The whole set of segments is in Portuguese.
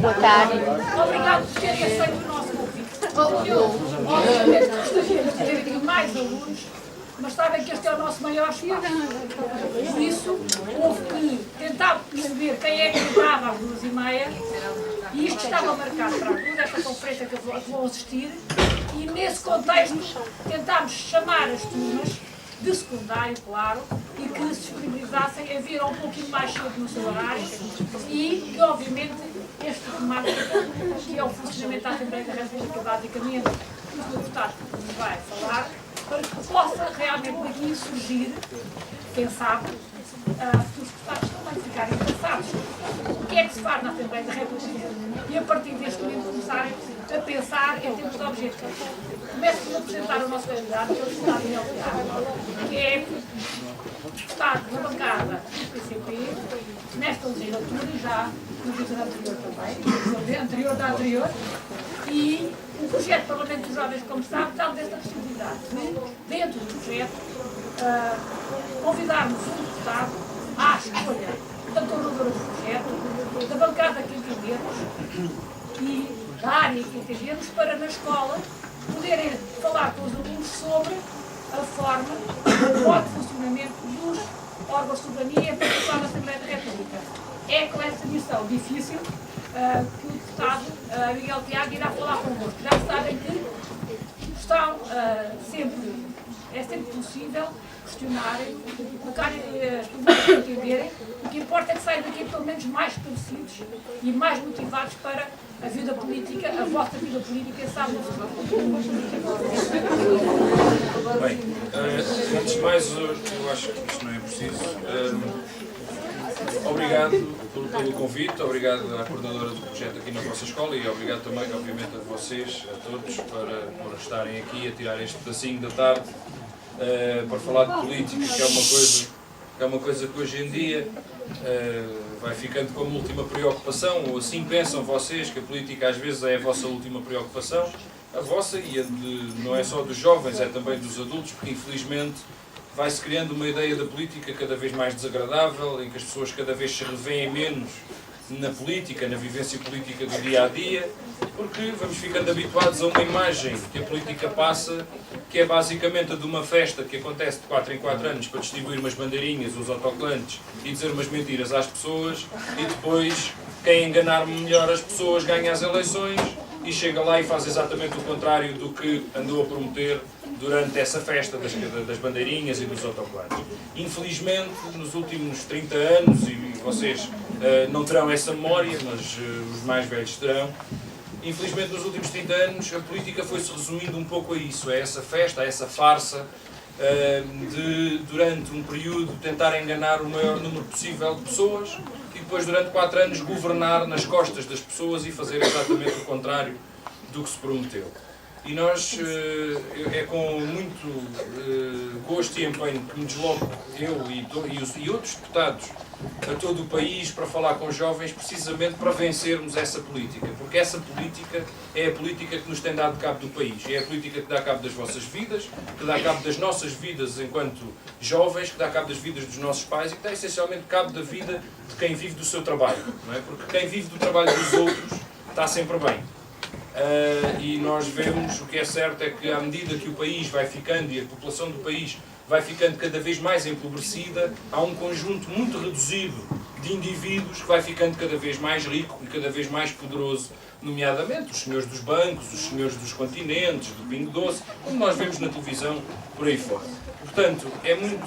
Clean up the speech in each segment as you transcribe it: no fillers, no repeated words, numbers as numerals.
Boa tarde. Obrigado por terem aceito o nosso convite. Eu, obviamente, gostaria de ter aqui mais alunos, mas sabem que este é o nosso maior espaço. Por isso, houve que tentar perceber quem é que entrava às 2h30, e isto estava marcado para as 2, esta conferência que vou assistir, e nesse contexto tentámos chamar as turmas de secundário, claro, e que se disponibilizassem a vir um pouquinho mais cedo no seu horário e que, obviamente, este remarco, que é o funcionamento da Assembleia da República, basicamente, que o deputado nos vai falar, para que possa realmente daqui surgir, quem sabe, futuros deputados também ficarem interessados. O que é que se faz na Assembleia da República? E a partir deste momento começarem a pensar em termos de objetivos. Começo por apresentar o nosso candidato, que é o deputado Miguel Tiago, que é deputado da bancada do PCP, nesta legislatura e já no legislatura anterior também, anterior da anterior, e o projeto do Parlamento dos Jovens, como sabe, dá-nos esta possibilidade de, dentro do projeto, convidarmos um deputado à escolha da coordenadora do projeto, da bancada que entendermos e da área que entendemos, para na escola poderem falar com os alunos sobre a forma, o modo de funcionamento dos órgãos de soberania, em particular da Assembleia da República. É com essa missão difícil que o deputado Miguel Tiago irá falar convosco. Já sabem que estão é sempre possível questionarem, colocarem as perguntas para entenderem. O que importa é que saiam daqui pelo menos mais esclarecidos e mais motivados para a vida política, a vossa vida política, sabe? Bem, antes de mais, eu acho que isto não é preciso. Obrigado pelo convite, obrigado à coordenadora do projeto aqui na vossa escola e obrigado também, obviamente, a vocês, a todos, por estarem aqui a tirar este pedacinho da tarde para falar de política, que é uma coisa que hoje em dia vai ficando como última preocupação, ou assim pensam vocês, que a política às vezes é a vossa última preocupação, a vossa e não é só dos jovens, é também dos adultos, porque infelizmente vai-se criando uma ideia da política cada vez mais desagradável, em que as pessoas cada vez se revêem menos na política, na vivência política do dia a dia, porque vamos ficando habituados a uma imagem que a política passa, que é basicamente a de uma festa que acontece de 4 em 4 anos para distribuir umas bandeirinhas, os autocolantes e dizer umas mentiras às pessoas, e depois quem enganar melhor as pessoas ganha as eleições e chega lá e faz exatamente o contrário do que andou a prometer durante essa festa das bandeirinhas e dos autocolantes. Infelizmente, nos últimos 30 anos, e vocês não terão essa memória, mas os mais velhos terão, infelizmente nos últimos 30 anos a política foi-se resumindo um pouco a isso, a essa festa, a essa farsa, de durante um período tentar enganar o maior número possível de pessoas e depois durante 4 anos governar nas costas das pessoas e fazer exatamente o contrário do que se prometeu. E nós, é com muito gosto e empenho que me desloco, eu e outros deputados a todo o país para falar com os jovens, precisamente para vencermos essa política, porque essa política é a política que nos tem dado cabo do país, é a política que dá cabo das vossas vidas, que dá cabo das nossas vidas enquanto jovens, que dá cabo das vidas dos nossos pais e que dá essencialmente cabo da vida de quem vive do seu trabalho, não é? Porque quem vive do trabalho dos outros está sempre bem. E nós vemos, o que é certo é que à medida que o país vai ficando e a população do país vai ficando cada vez mais empobrecida, há um conjunto muito reduzido de indivíduos que vai ficando cada vez mais rico e cada vez mais poderoso, nomeadamente os senhores dos bancos, os senhores dos continentes, do Pingo Doce, como nós vemos na televisão por aí fora. Portanto, é muito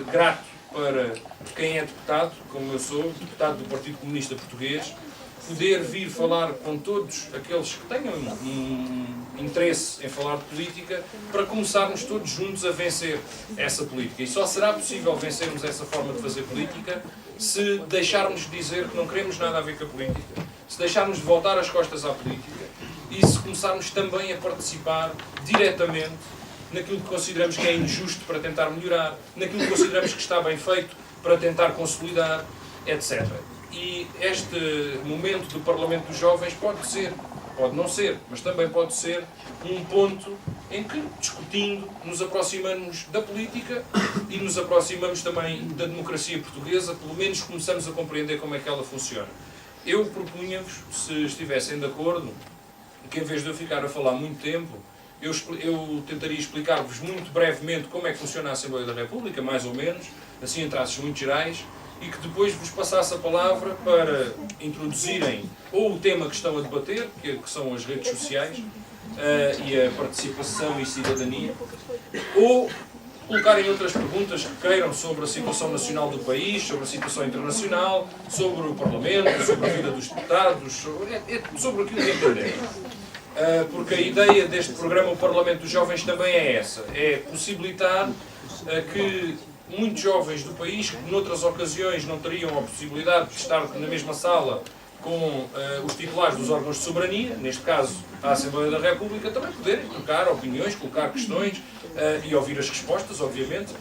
grato para quem é deputado, como eu sou, deputado do Partido Comunista Português, poder vir falar com todos aqueles que tenham um interesse em falar de política, para começarmos todos juntos a vencer essa política. E só será possível vencermos essa forma de fazer política se deixarmos de dizer que não queremos nada a ver com a política, se deixarmos de voltar as costas à política e se começarmos também a participar diretamente naquilo que consideramos que é injusto para tentar melhorar, naquilo que consideramos que está bem feito para tentar consolidar, etc. E este momento do Parlamento dos Jovens pode ser, pode não ser, mas também pode ser um ponto em que, discutindo, nos aproximamos da política e nos aproximamos também da democracia portuguesa, pelo menos começamos a compreender como é que ela funciona. eu propunha-vos, se estivessem de acordo, que em vez de eu ficar a falar muito tempo, eu tentaria explicar-vos muito brevemente como é que funciona a Assembleia da República, mais ou menos, assim em traços muito gerais, e que depois vos passasse a palavra para introduzirem ou o tema que estão a debater, que são as redes sociais, e a participação e cidadania, ou colocarem outras perguntas que queiram sobre a situação nacional do país, sobre a situação internacional, sobre o Parlamento, sobre a vida dos deputados, sobre aquilo que entenderem. Porque a ideia deste programa, o Parlamento dos Jovens, também é essa, é possibilitar que muitos jovens do país, que noutras ocasiões não teriam a possibilidade de estar na mesma sala com os titulares dos órgãos de soberania, neste caso a Assembleia da República, também poderem trocar opiniões, colocar questões e ouvir as respostas, obviamente,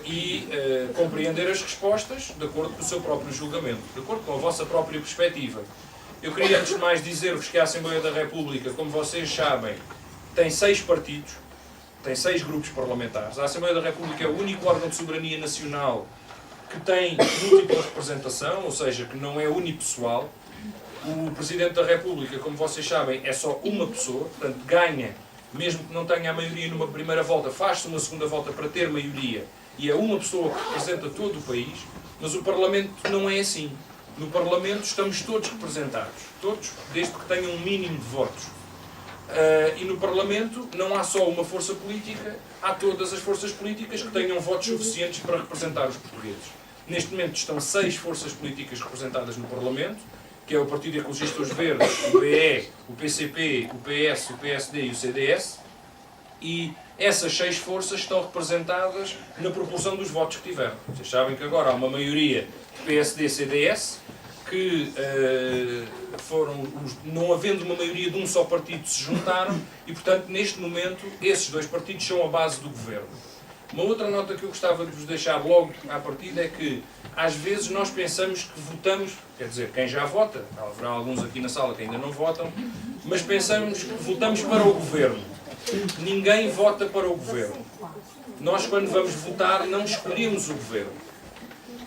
e compreender as respostas de acordo com o seu próprio julgamento, de acordo com a vossa própria perspectiva. Eu queria, antes de mais, dizer-vos que a Assembleia da República, como vocês sabem, tem 6 partidos, tem 6 grupos parlamentares. A Assembleia da República é o único órgão de soberania nacional que tem múltipla representação, ou seja, que não é unipessoal. O Presidente da República, como vocês sabem, é só uma pessoa, portanto ganha, mesmo que não tenha a maioria numa primeira volta, faz-se uma segunda volta para ter maioria, e é uma pessoa que representa todo o país, mas o Parlamento não é assim. No Parlamento estamos todos representados, todos, desde que tenham um mínimo de votos. E no Parlamento não há só uma força política, há todas as forças políticas que tenham votos suficientes para representar os portugueses. Neste momento estão 6 forças políticas representadas no Parlamento, que é o Partido Ecologista dos Verdes, o BE, o PCP, o PS, o PSD e o CDS, e essas 6 forças estão representadas na proporção dos votos que tiveram. Vocês sabem que agora há uma maioria de PSD-CDS, que não havendo uma maioria de um só partido, se juntaram e, portanto, neste momento, esses 2 partidos são a base do governo. Uma outra nota que eu gostava de vos deixar logo à partida é que, às vezes, nós pensamos que votamos, quer dizer, quem já vota, haverá alguns aqui na sala que ainda não votam, mas pensamos que votamos para o governo. Ninguém vota para o governo. Nós, quando vamos votar, não escolhemos o governo.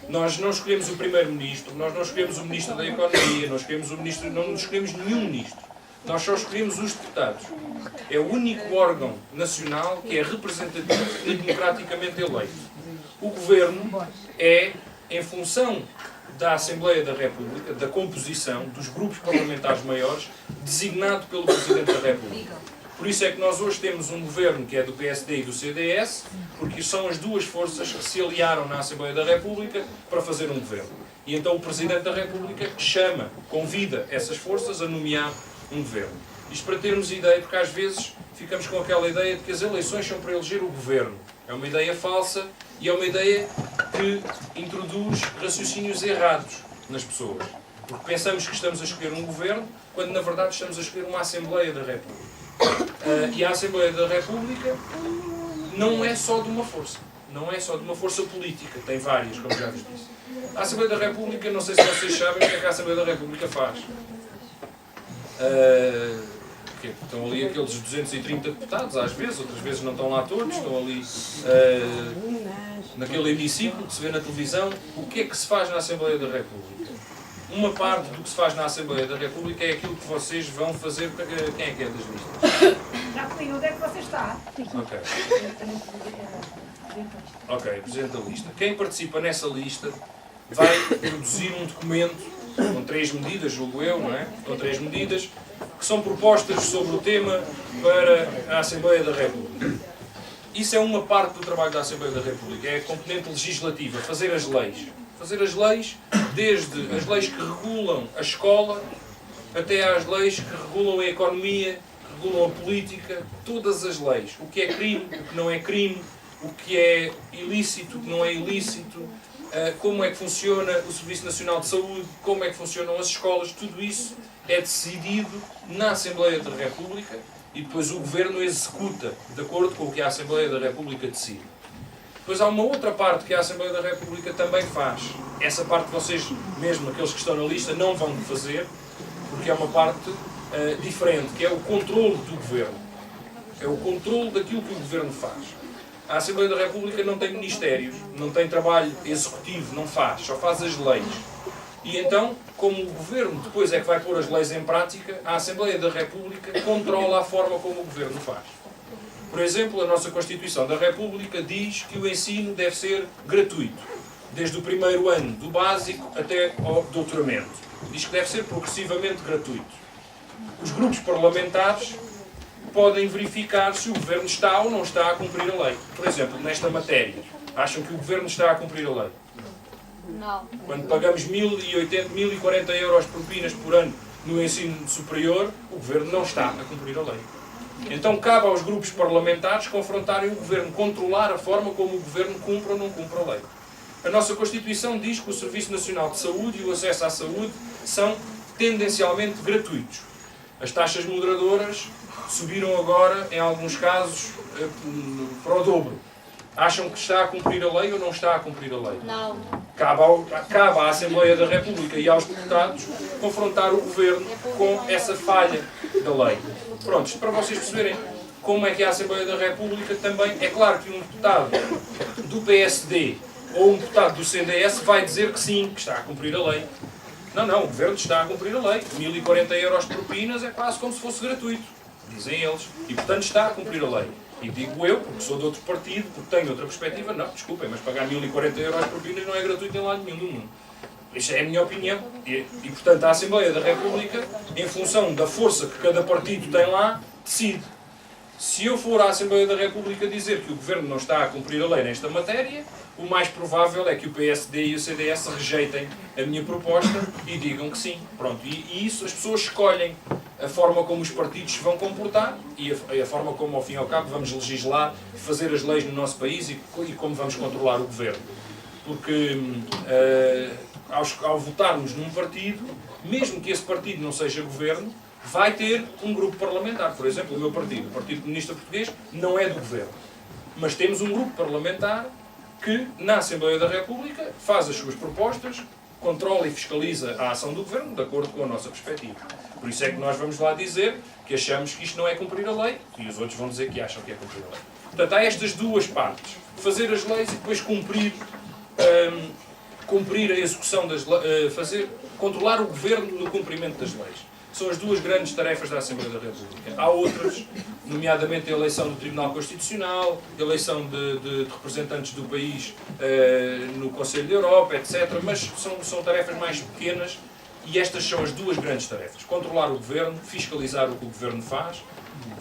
Nós não escolhemos o Primeiro-Ministro, nós não escolhemos o Ministro da Economia, não escolhemos nenhum Ministro. Nós só escolhemos os deputados. É o único órgão nacional que é representativo e democraticamente eleito. O Governo é, em função da Assembleia da República, da composição dos grupos parlamentares maiores, designado pelo Presidente da República. Por isso é que nós hoje temos um governo que é do PSD e do CDS, porque são as 2 forças que se aliaram na Assembleia da República para fazer um governo. E então o Presidente da República convida essas forças a nomear um governo. Isto para termos ideia, porque às vezes ficamos com aquela ideia de que as eleições são para eleger o governo. É uma ideia falsa e é uma ideia que introduz raciocínios errados nas pessoas. Porque pensamos que estamos a escolher um governo, quando na verdade estamos a escolher uma Assembleia da República. E a Assembleia da República não é só de uma força. Não é só de uma força política. Tem várias, como já vos disse. A Assembleia da República, não sei se vocês sabem o que é que a Assembleia da República faz. Estão ali aqueles 230 deputados, às vezes, outras vezes não estão lá todos, estão ali naquele hemiciclo que se vê na televisão. O que é que se faz na Assembleia da República? Uma parte do que se faz na Assembleia da República é aquilo que vocês vão fazer. Quem é que é das listas? Já sei onde é que você está. Ok, Presidente da lista. Quem participa nessa lista vai produzir um documento com 3 medidas, julgo eu, não é? Com 3 medidas que são propostas sobre o tema para a Assembleia da República. Isso é uma parte do trabalho da Assembleia da República, é a componente legislativa, fazer as leis. Fazer as leis, desde as leis que regulam a escola, até às leis que regulam a economia, que regulam a política, todas as leis. O que é crime, o que não é crime, o que é ilícito, o que não é ilícito, como é que funciona o Serviço Nacional de Saúde, como é que funcionam as escolas, tudo isso é decidido na Assembleia da República e depois o Governo executa de acordo com o que a Assembleia da República decide. Depois há uma outra parte que a Assembleia da República também faz. Essa parte vocês, mesmo aqueles que estão na lista, não vão fazer, porque é uma parte diferente, que é o controle do Governo. É o controle daquilo que o Governo faz. A Assembleia da República não tem ministérios, não tem trabalho executivo, não faz, só faz as leis. E então, como o Governo depois é que vai pôr as leis em prática, a Assembleia da República controla a forma como o Governo faz. Por exemplo, a nossa Constituição da República diz que o ensino deve ser gratuito, desde o primeiro ano do básico até ao doutoramento. Diz que deve ser progressivamente gratuito. Os grupos parlamentares podem verificar se o Governo está ou não está a cumprir a lei. Por exemplo, nesta matéria, acham que o Governo está a cumprir a lei? Não. Quando pagamos 1.040 euros de propinas por ano no ensino superior, o Governo não está a cumprir a lei. Então cabe aos grupos parlamentares confrontarem o Governo, controlar a forma como o Governo cumpre ou não cumpre a lei. A nossa Constituição diz que o Serviço Nacional de Saúde e o acesso à saúde são tendencialmente gratuitos. As taxas moderadoras subiram agora, em alguns casos, para o dobro. Acham que está a cumprir a lei ou não está a cumprir a lei? Não. Cabe à Assembleia da República e aos deputados confrontar o Governo com essa falha da lei. Pronto, isto para vocês perceberem como é que a Assembleia da República também... É claro que um deputado do PSD ou um deputado do CDS vai dizer que sim, que está a cumprir a lei. Não, o Governo está a cumprir a lei. 1.040 euros de propinas é quase como se fosse gratuito, dizem eles. E, portanto, está a cumprir a lei. E digo eu, porque sou de outro partido, porque tenho outra perspectiva, não, desculpem, mas pagar 1.040 euros de propinas não é gratuito em lado nenhum do mundo. Isto é a minha opinião. E, portanto, a Assembleia da República, em função da força que cada partido tem lá, decide. Se eu for à Assembleia da República dizer que o Governo não está a cumprir a lei nesta matéria, o mais provável é que o PSD e o CDS rejeitem a minha proposta e digam que sim. Pronto. E isso as pessoas escolhem a forma como os partidos se vão comportar e a forma como, ao fim e ao cabo, vamos legislar, fazer as leis no nosso país e como vamos controlar o Governo. Porque ao votarmos num partido, mesmo que esse partido não seja Governo, vai ter um grupo parlamentar. Por exemplo, o meu partido, o Partido Comunista Português, não é do Governo. Mas temos um grupo parlamentar que, na Assembleia da República, faz as suas propostas, controla e fiscaliza a ação do Governo, de acordo com a nossa perspectiva. Por isso é que nós vamos lá dizer que achamos que isto não é cumprir a lei, e os outros vão dizer que acham que é cumprir a lei. Portanto, há estas duas partes. Fazer as leis e depois cumprir a execução das leis, controlar o Governo no cumprimento das leis. São as duas grandes tarefas da Assembleia da República. Há outras, nomeadamente a eleição do Tribunal Constitucional, a eleição de representantes do país no Conselho da Europa, etc. Mas são tarefas mais pequenas e estas são as duas grandes tarefas. Controlar o Governo, fiscalizar o que o Governo faz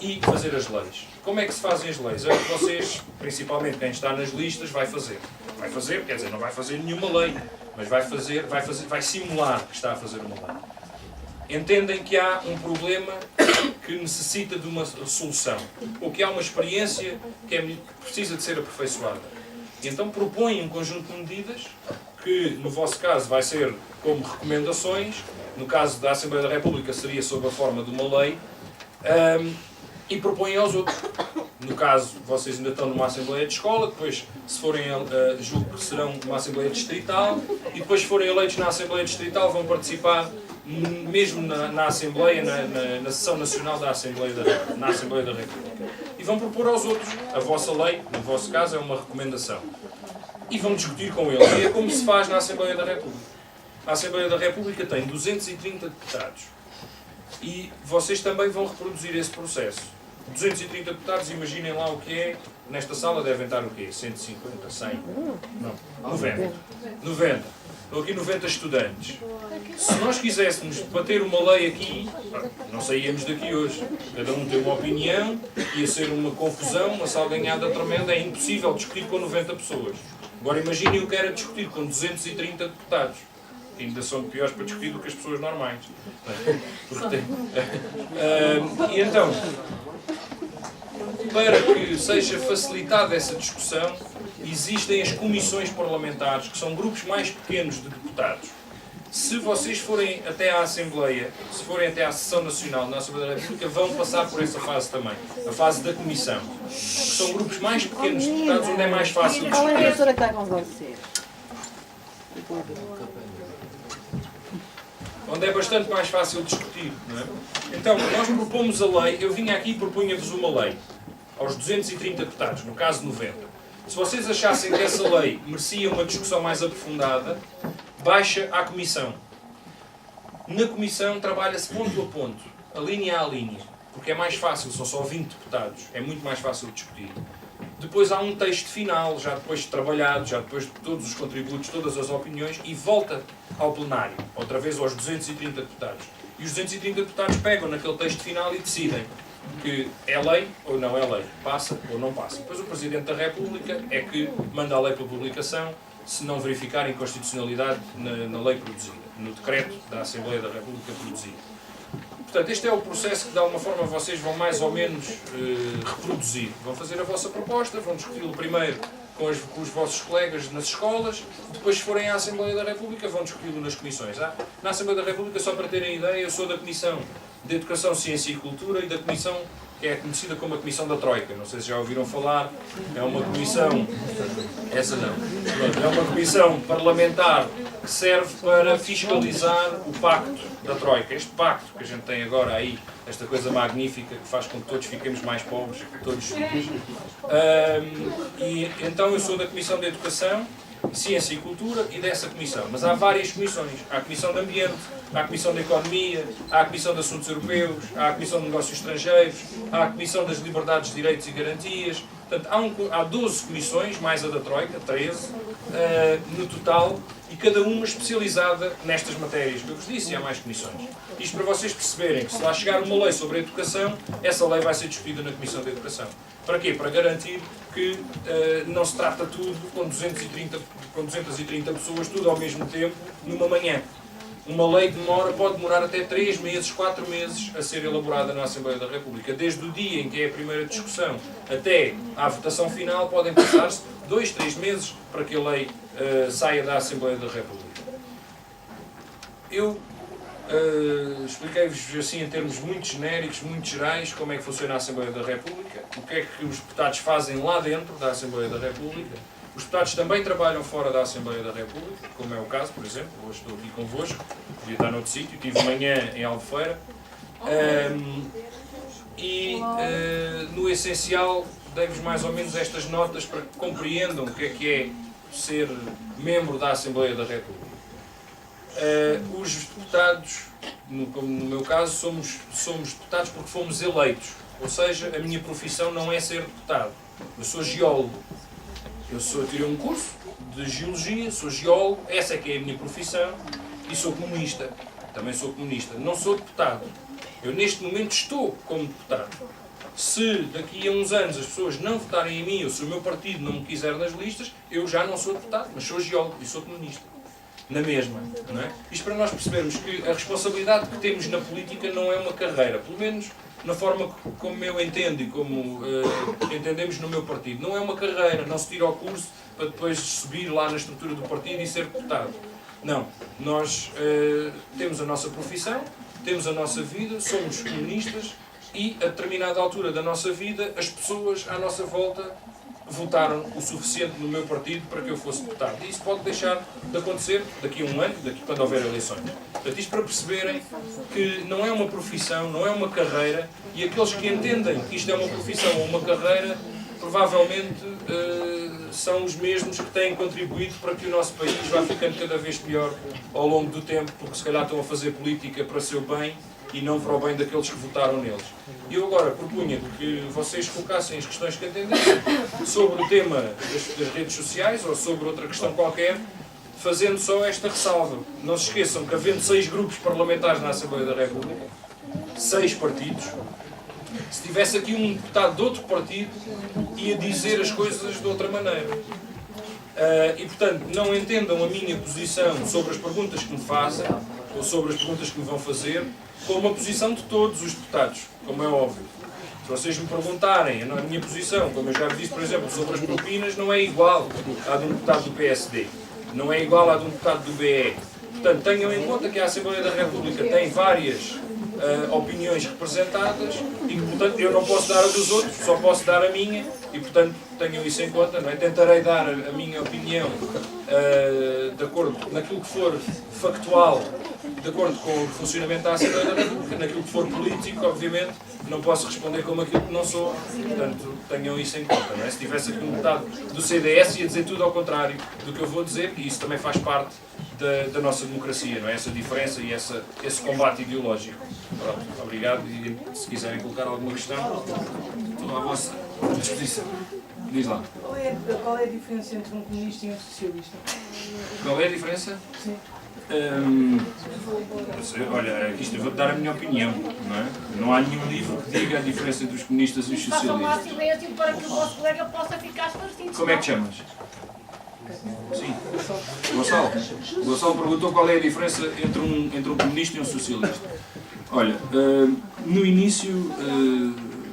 e fazer as leis. Como é que se fazem as leis? É o que vocês, principalmente quem está nas listas, vai fazer. Vai fazer, quer dizer, não vai fazer nenhuma lei, mas vai simular que está a fazer uma lei. Entendem que há um problema que necessita de uma solução, ou que há uma experiência que precisa de ser aperfeiçoada. E então propõem um conjunto de medidas que, no vosso caso, vai ser como recomendações, no caso da Assembleia da República seria sob a forma de uma lei, e propõem aos outros. No caso, vocês ainda estão numa Assembleia de Escola, depois, se forem, julgo que serão uma Assembleia Distrital, e depois, se forem eleitos na Assembleia Distrital, vão participar mesmo na Assembleia, na sessão nacional da Assembleia da República. E vão propor aos outros a vossa lei, no vosso caso é uma recomendação. E vão discutir com eles. E é como se faz na Assembleia da República. A Assembleia da República tem 230 deputados. E vocês também vão reproduzir esse processo. 230 deputados, imaginem lá o que é. Nesta sala devem estar o quê? 150, 100? Não, 90. 90. Estão aqui 90 estudantes. Se nós quiséssemos debater uma lei aqui, não saíamos daqui hoje. Cada um tem uma opinião, ia ser uma confusão, uma salganhada tremenda, é impossível discutir com 90 pessoas. Agora imaginem o que era discutir com 230 deputados. Ainda são piores para discutir do que as pessoas normais. E então, para que seja facilitada essa discussão, existem as comissões parlamentares, que são grupos mais pequenos de deputados. Se vocês forem até à Assembleia, se forem até à Sessão Nacional na Assembleia da República, vão passar por essa fase também, a fase da comissão. Que são grupos mais pequenos de deputados, onde é mais fácil discutir. Qual é a diretora que está com vocês? Onde é bastante mais fácil discutir, não é? Então, nós propomos a lei, eu vinha aqui e propunha-vos uma lei, aos 230 deputados, no caso 90. Se vocês achassem que essa lei merecia uma discussão mais aprofundada, baixa à Comissão. Na Comissão trabalha-se ponto a ponto, a linha a linha, porque é mais fácil, são só 20 deputados, é muito mais fácil de discutir. Depois há um texto final, já depois de trabalhado, já depois de todos os contributos, todas as opiniões, e volta ao plenário, outra vez aos 230 deputados. E os 230 deputados pegam naquele texto final e decidem que é lei ou não é lei, passa ou não passa. Depois o Presidente da República é que manda a lei para publicação, se não verificar inconstitucionalidade na lei produzida, no decreto da Assembleia da República produzido. Portanto, este é o processo que, de alguma forma, vocês vão mais ou menos reproduzir. Vão fazer a vossa proposta, vão discuti-lo primeiro com os vossos colegas nas escolas, depois, se forem à Assembleia da República, vão discuti-lo nas comissões. Na Assembleia da República, só para terem ideia, eu sou da Comissão de Educação, Ciência e Cultura e da Comissão que é conhecida como a Comissão da Troika. Não sei se já ouviram falar, é uma comissão... Essa não. Pronto, é uma comissão parlamentar que serve para fiscalizar o pacto da Troika. Este pacto que a gente tem agora aí, esta coisa magnífica que faz com que todos fiquemos mais pobres, todos. E então eu sou da Comissão de Educação, Ciência e Cultura e dessa comissão. Mas há várias comissões. Há a Comissão de Ambiente, há a Comissão de Economia, há a Comissão de Assuntos Europeus, há a Comissão de Negócios Estrangeiros, há a Comissão das Liberdades, Direitos e Garantias. Portanto, há 12 comissões, mais a da Troika, 13, no total, e cada uma especializada nestas matérias que eu vos disse, e há mais comissões. Isto para vocês perceberem que se lá chegar uma lei sobre a educação, essa lei vai ser discutida na Comissão de Educação. Para quê? Para garantir que não se trata tudo com 230 pessoas, tudo ao mesmo tempo, numa manhã. Uma lei pode demorar até 3 meses, 4 meses a ser elaborada na Assembleia da República. Desde o dia em que é a primeira discussão até à votação final, podem passar-se 2, 3 meses para que a lei saia da Assembleia da República. Eu expliquei-vos assim em termos muito genéricos, muito gerais, como é que funciona a Assembleia da República, o que é que os deputados fazem lá dentro da Assembleia da República. Os deputados também trabalham fora da Assembleia da República, como é o caso, por exemplo, hoje estou aqui convosco, podia estar noutro sítio, estive de manhã em Albufeira, no essencial dei-vos mais ou menos estas notas para que compreendam o que é ser membro da Assembleia da República. Os deputados, como no meu caso, somos deputados porque fomos eleitos, ou seja, a minha profissão não é ser deputado, eu sou geólogo. Eu tirei um curso de Geologia, sou geólogo, essa é que é a minha profissão, e sou comunista. Também sou comunista. Não sou deputado. Eu neste momento estou como deputado. Se daqui a uns anos as pessoas não votarem em mim, ou se o meu partido não me quiser nas listas, eu já não sou deputado, mas sou geólogo e sou comunista. Na mesma, não é? Isto para nós percebermos que a responsabilidade que temos na política não é uma carreira, pelo menos na forma como eu entendo e como entendemos no meu partido. Não é uma carreira, não se tira ao curso para depois subir lá na estrutura do partido e ser deputado. Não. Nós temos a nossa profissão, temos a nossa vida, somos comunistas e a determinada altura da nossa vida as pessoas à nossa volta votaram o suficiente no meu partido para que eu fosse deputado. E isso pode deixar de acontecer daqui a um ano, quando houver eleições. Portanto, isto para perceberem que não é uma profissão, não é uma carreira, e aqueles que entendem que isto é uma profissão ou uma carreira, provavelmente são os mesmos que têm contribuído para que o nosso país vá ficando cada vez pior ao longo do tempo, porque se calhar estão a fazer política para o seu bem e não para o bem daqueles que votaram neles. E eu agora propunha que vocês colocassem as questões que entendessem sobre o tema das redes sociais ou sobre outra questão qualquer, fazendo só esta ressalva. Não se esqueçam que, havendo 6 grupos parlamentares na Assembleia da República, 6 partidos, se tivesse aqui um deputado de outro partido, ia dizer as coisas de outra maneira. E, portanto, não entendam a minha posição sobre as perguntas que me fazem, ou sobre as perguntas que me vão fazer, como a posição de todos os deputados, como é óbvio. Se vocês me perguntarem a minha posição, como eu já vos disse, por exemplo, sobre as propinas, não é igual à de um deputado do PSD, não é igual à de um deputado do BE. Portanto, tenham em conta que a Assembleia da República tem várias opiniões representadas e que, portanto, eu não posso dar a dos outros, só posso dar a minha e, portanto, tenham isso em conta. Não é? Tentarei dar a minha opinião de acordo naquilo que for factual, de acordo com o funcionamento da Assembleia da República, naquilo que for político, obviamente, não posso responder como aquilo que não sou, portanto, tenham isso em conta. Não é? Se tivesse aqui um deputado do CDS, ia dizer tudo ao contrário do que eu vou dizer, e isso também faz parte da nossa democracia, não é? Essa diferença e esse combate ideológico. Pronto, obrigado, e se quiserem colocar alguma questão, estou à vossa disposição. Diz lá. Qual é a diferença entre um comunista e um socialista? Qual é a diferença? Sim. Olha, isto eu vou-te dar a minha opinião, não é? Não há nenhum livro que diga a diferença entre os comunistas e os Façam lá socialistas. silêncio para que o vosso colega possa ficar esclarecido. Como é que te chamas? Sim. Gonçalo. Gonçalo perguntou qual é a diferença entre um comunista e um socialista. Olha, no início,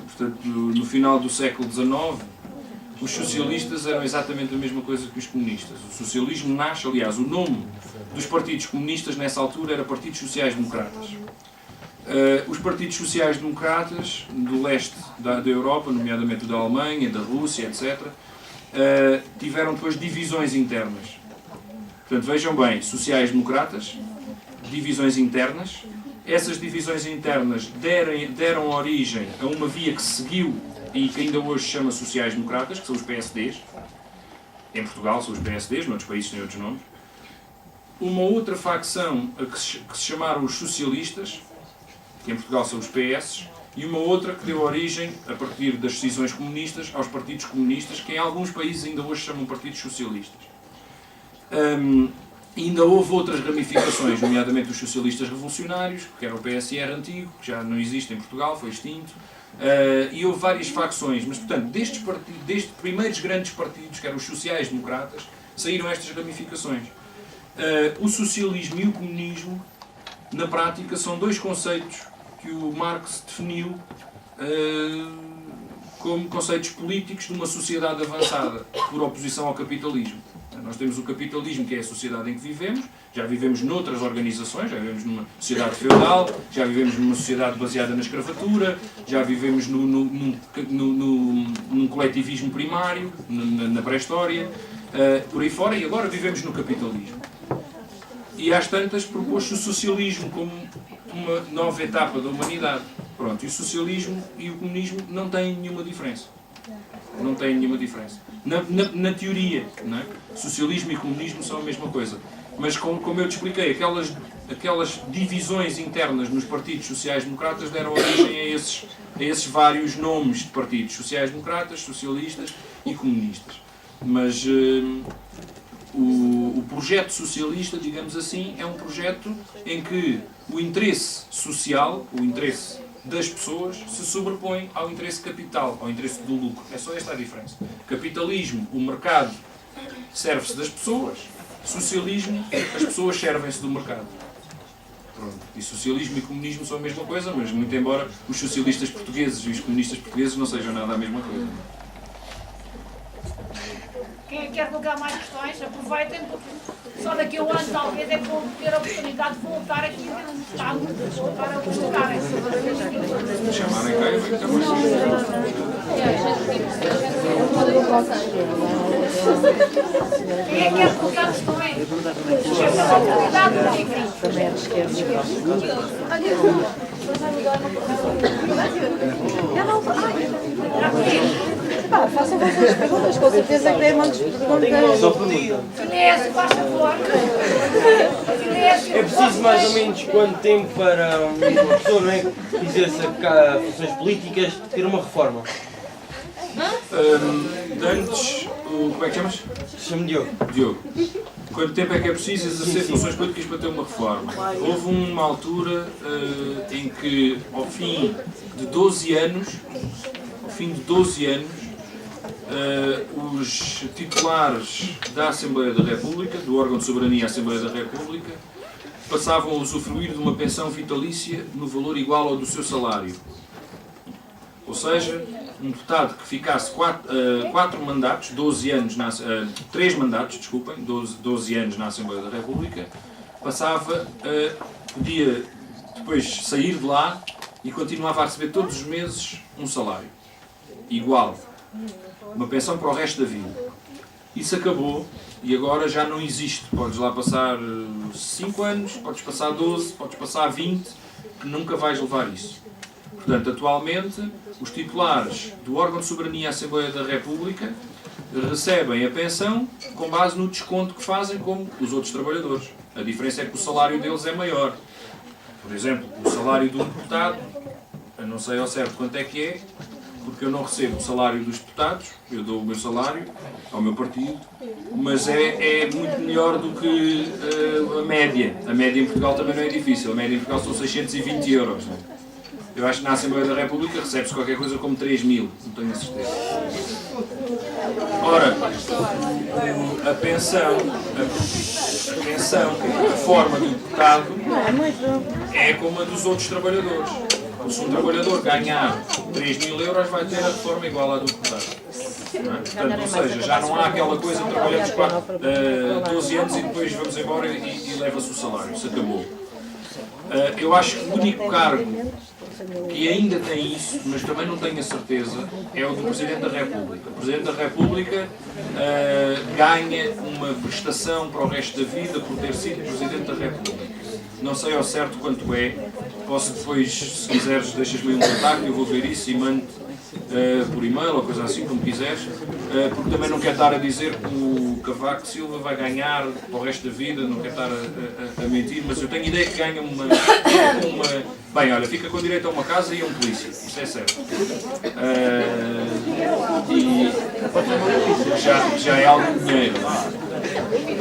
portanto, no final do século XIX, os socialistas eram exatamente a mesma coisa que os comunistas. O socialismo nasce, aliás, o nome dos partidos comunistas nessa altura era Partidos Sociais Democratas. Os partidos sociais-democratas do leste da Europa, nomeadamente da Alemanha, da Rússia, etc., tiveram depois divisões internas. Portanto, vejam bem, sociais-democratas, divisões internas. Essas divisões internas deram origem a uma via que se seguiu e que ainda hoje se chama sociais-democratas, que são os PSDs. Em Portugal são os PSDs, noutros países têm outros nomes. Uma outra facção que se chamaram os socialistas, que em Portugal são os PS, e uma outra que deu origem, a partir das decisões comunistas, aos partidos comunistas, que em alguns países ainda hoje se chamam partidos socialistas. Ainda houve outras ramificações, nomeadamente os socialistas revolucionários, que era o PSR antigo, que já não existe em Portugal, foi extinto, e houve várias facções, mas portanto, destes primeiros grandes partidos, que eram os sociais-democratas, saíram estas ramificações. O socialismo e o comunismo, na prática, são dois conceitos que o Marx definiu como conceitos políticos de uma sociedade avançada, por oposição ao capitalismo. Nós temos o capitalismo, que é a sociedade em que vivemos, já vivemos noutras organizações, já vivemos numa sociedade feudal, já vivemos numa sociedade baseada na escravatura, já vivemos num coletivismo primário, na pré-história, por aí fora, e agora vivemos no capitalismo. E às tantas propôs-se o socialismo como uma nova etapa da humanidade. Pronto, e o socialismo e o comunismo não têm nenhuma diferença. Não têm nenhuma diferença. Na teoria, não é? Socialismo e comunismo são a mesma coisa. Mas como eu te expliquei, aquelas divisões internas nos partidos sociais-democratas deram origem a esses vários nomes de partidos. Sociais-democratas, socialistas e comunistas. Mas o projeto socialista, digamos assim, é um projeto em que o interesse social, o interesse das pessoas, se sobrepõe ao interesse capital, ao interesse do lucro. É só esta a diferença. Capitalismo, o mercado serve-se das pessoas. Socialismo, as pessoas servem-se do mercado. Pronto. E socialismo e comunismo são a mesma coisa, mas muito embora os socialistas portugueses e os comunistas portugueses não sejam nada a mesma coisa. Quem quer colocar mais questões, aproveitem, porque só daqui a um ano talvez é que vão ter a oportunidade de voltar aqui para colocarem. Se chamarem cá, eu vou ter mais. Quem é que quer colocar questões? Esta é a oportunidade de dizer. Façam vocês perguntas, com certeza que têm muitas perguntas. Silêncio, faz favor. Silêncio. É preciso mais ou menos quanto tempo para uma pessoa, não é, que quisesse sacar funções políticas ter uma reforma? Antes, como é que chamas? Chamo-me Diogo. Diogo. Quanto tempo é que é preciso exercer funções políticas para ter uma reforma? Houve uma altura em que, ao fim de 12 anos, os titulares da Assembleia da República, do órgão de soberania Assembleia da República, passavam a usufruir de uma pensão vitalícia no valor igual ao do seu salário. Ou seja, um deputado que ficasse 4 mandatos, 12 anos 3 mandatos, desculpem, 12 anos na Assembleia da República, podia depois sair de lá e continuava a receber todos os meses um salário igual, uma pensão para o resto da vida. Isso acabou e agora já não existe. Podes lá passar 5 anos, podes passar 12, podes passar 20, que nunca vais levar isso. Portanto, atualmente, os titulares do órgão de soberania Assembleia da República recebem a pensão com base no desconto que fazem como os outros trabalhadores. A diferença é que o salário deles é maior. Por exemplo, o salário de um deputado, eu não sei ao certo quanto é que é, porque eu não recebo o salário dos deputados, eu dou o meu salário ao meu partido, mas é muito melhor do que a média. A média em Portugal também não é difícil, a média em Portugal são 620 euros. Não é? Eu acho que na Assembleia da República recebe-se qualquer coisa como 3.000, não tenho a certeza. Ora, a pensão, a reforma do deputado é como a dos outros trabalhadores. Se um trabalhador ganhar 3.000 euros, vai ter a reforma igual à do deputado. Não é? Portanto, ou seja, já não há aquela coisa de trabalhamos 12 anos e depois vamos embora e leva-se o salário. Isso acabou. Eu acho que o único cargo que ainda tem isso, mas também não tenho a certeza, é o do Presidente da República. O Presidente da República ganha uma prestação para o resto da vida por ter sido Presidente da República. Não sei ao certo quanto é, posso depois, se quiseres, deixas-me um contacto, eu vou ver isso e mando por e-mail ou coisa assim, como quiseres, porque também não quero estar a dizer que o Cavaco Silva vai ganhar para o resto da vida, não quero estar a mentir, mas eu tenho ideia que ganha uma... Bem, olha, fica com direito a uma casa e a um polícia, isso é certo. E já é algum dinheiro.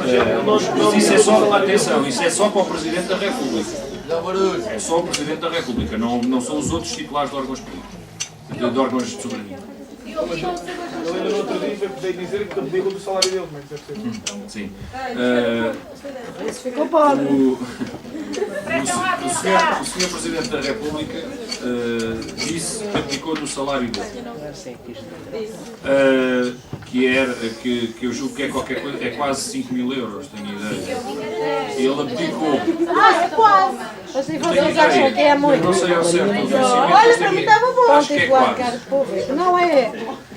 Mas isso é só, atenção, isso é só para o Presidente da República. É só o Presidente da República, não são os outros titulares de órgãos políticos, de órgãos de soberania. Ele ainda no outro dia veio dizer que pediu do salário dele, mas deve ser. Sim. Isso ficou pobre. O senhor Presidente da República disse que aplicou no salário dele. Que eu julgo que é qualquer coisa, é quase 5.000 euros, tenho ideia. Ele aplicou. É quase. Assim vocês acham que é muito. Não sei ao certo o vencimento. Olha, para mim estava bom, Acho que é titular de quase. cargo público. Não é.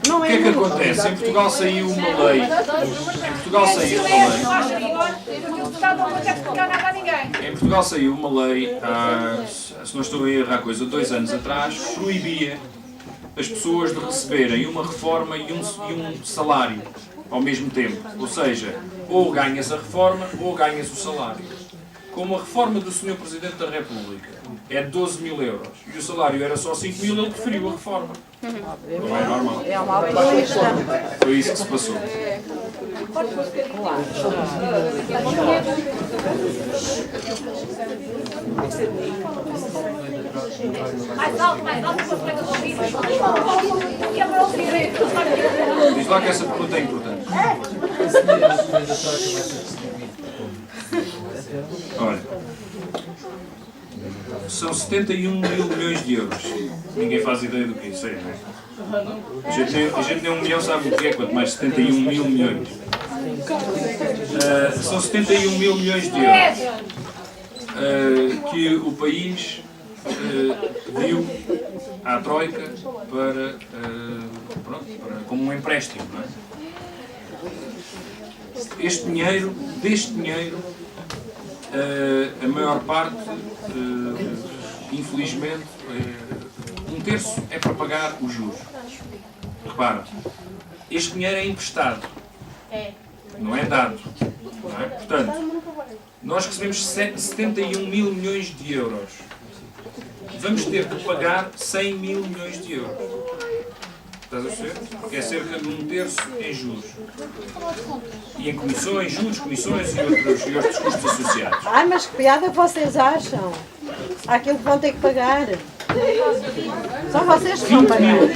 Não O é que é que muito. acontece? Em Portugal saiu uma lei. Em Portugal saiu uma lei. Em Portugal saiu uma lei, se não estou a errar a coisa, 2 anos atrás, proibia as pessoas de receberem uma reforma e um salário ao mesmo tempo. Ou seja, ou ganhas a reforma ou ganhas o salário. Como a reforma do Sr. Presidente da República é 12.000 euros e o salário era só 5.000, ele preferiu a reforma. Não é normal. É uma altruísta. Foi isso que se passou. Mais alto, que os colegas ouvirem. Que é para ouvirem. Diz lá que essa pergunta é importante. Olha, são 71 mil milhões de euros. Ninguém faz ideia do que isso é, não é? A gente tem 1 milhão, sabe o que é, quanto mais 71 mil milhões. São 71 mil milhões de euros que o país deu à Troika como um empréstimo, não é? Deste dinheiro, a maior parte, infelizmente, 1/3 é para pagar os juros. Repara, este dinheiro é emprestado, não é dado. Não é? Portanto, nós recebemos 71 mil milhões de euros. Vamos ter que pagar 100 mil milhões de euros. Estás a perceber? Porque é cerca de 1/3 em juros. E em comissões, juros, comissões e outros custos associados. Ai, mas que piada vocês acham? Aquilo que vão ter que pagar. São vocês que vão 20 pagar. mil,